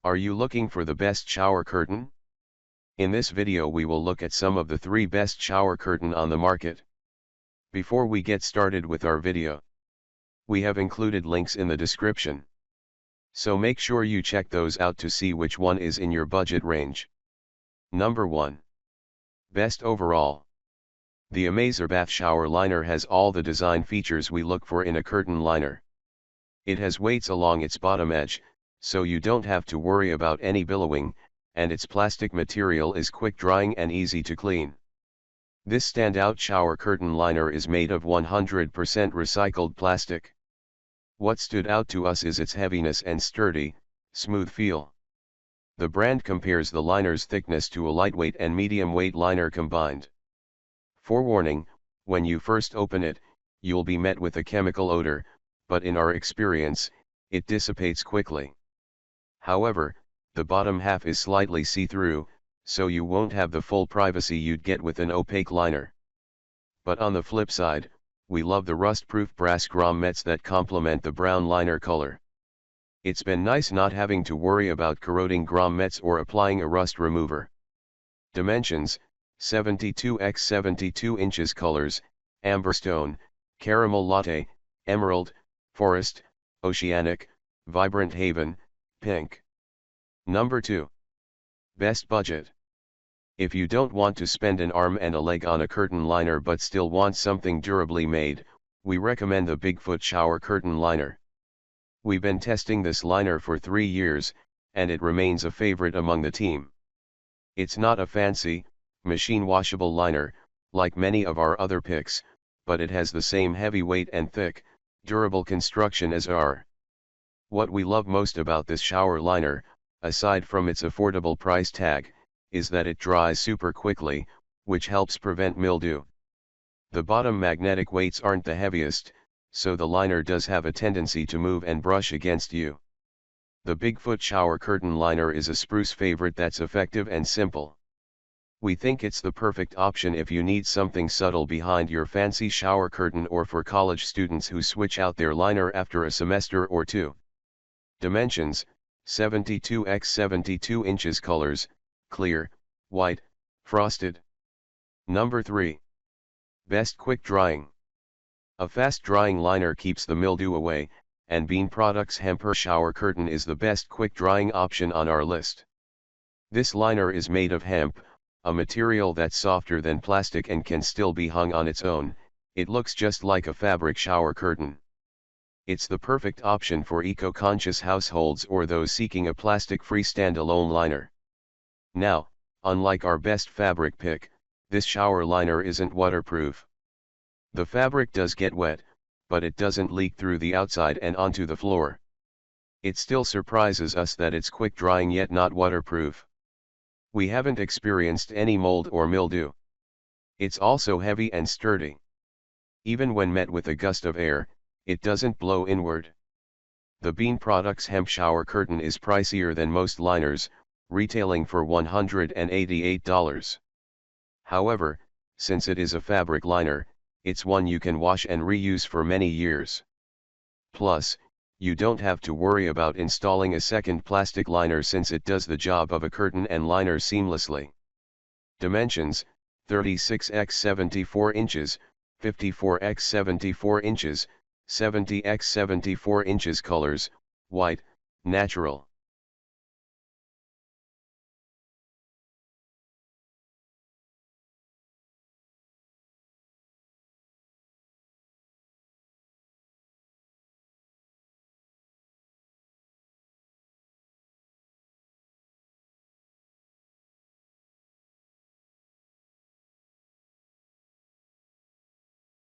Are you looking for the best shower curtain? In this video we will look at some of the 3 best shower curtain on the market. Before we get started with our video, we have included links in the description. So make sure you check those out to see which one is in your budget range. Number 1. Best overall. The Amazer Bath Shower Liner has all the design features we look for in a curtain liner. It has weights along its bottom edge, so you don't have to worry about any billowing, and its plastic material is quick drying and easy to clean. This standout shower curtain liner is made of 100% recycled plastic. What stood out to us is its heaviness and sturdy, smooth feel. The brand compares the liner's thickness to a lightweight and medium-weight liner combined. Forewarning, when you first open it, you'll be met with a chemical odor, but in our experience, it dissipates quickly. However, the bottom half is slightly see-through, so you won't have the full privacy you'd get with an opaque liner. But on the flip side, we love the rust-proof brass grommets that complement the brown liner color. It's been nice not having to worry about corroding grommets or applying a rust remover. Dimensions: 72 x 72 inches. Colors: amberstone, caramel latte, emerald, forest, oceanic, vibrant haven, pink. Number 2. Best budget. If you don't want to spend an arm and a leg on a curtain liner but still want something durably made, we recommend the Bigfoot Shower Curtain Liner. We've been testing this liner for 3 years, and it remains a favorite among the team. It's not a fancy, machine-washable liner, like many of our other picks, but it has the same heavy weight and thick, durable construction as our. What we love most about this shower liner, aside from its affordable price tag, is that it dries super quickly, which helps prevent mildew. The bottom magnetic weights aren't the heaviest, so the liner does have a tendency to move and brush against you. The Bigfoot Shower Curtain Liner is a spruce favorite that's effective and simple. We think it's the perfect option if you need something subtle behind your fancy shower curtain or for college students who switch out their liner after a semester or two. Dimensions: 72 x 72 inches. Colors: clear, white, frosted. Number 3. Best quick drying. A fast drying liner keeps the mildew away, and Bean Products Hemper Shower Curtain is the best quick drying option on our list. This liner is made of hemp, a material that's softer than plastic and can still be hung on its own. It looks just like a fabric shower curtain. It's the perfect option for eco-conscious households or those seeking a plastic-free standalone liner. Now, unlike our best fabric pick, this shower liner isn't waterproof. The fabric does get wet, but it doesn't leak through the outside and onto the floor. It still surprises us that it's quick drying yet not waterproof. We haven't experienced any mold or mildew. It's also heavy and sturdy. Even when met with a gust of air, it doesn't blow inward. The Bean Products Hemp Shower Curtain is pricier than most liners, retailing for $188. However, since it is a fabric liner, it's one you can wash and reuse for many years. Plus, you don't have to worry about installing a second plastic liner since it does the job of a curtain and liner seamlessly. Dimensions: 36 x 74 inches, 54 x 74 inches, 70 x 74 inches. Colors: white, natural.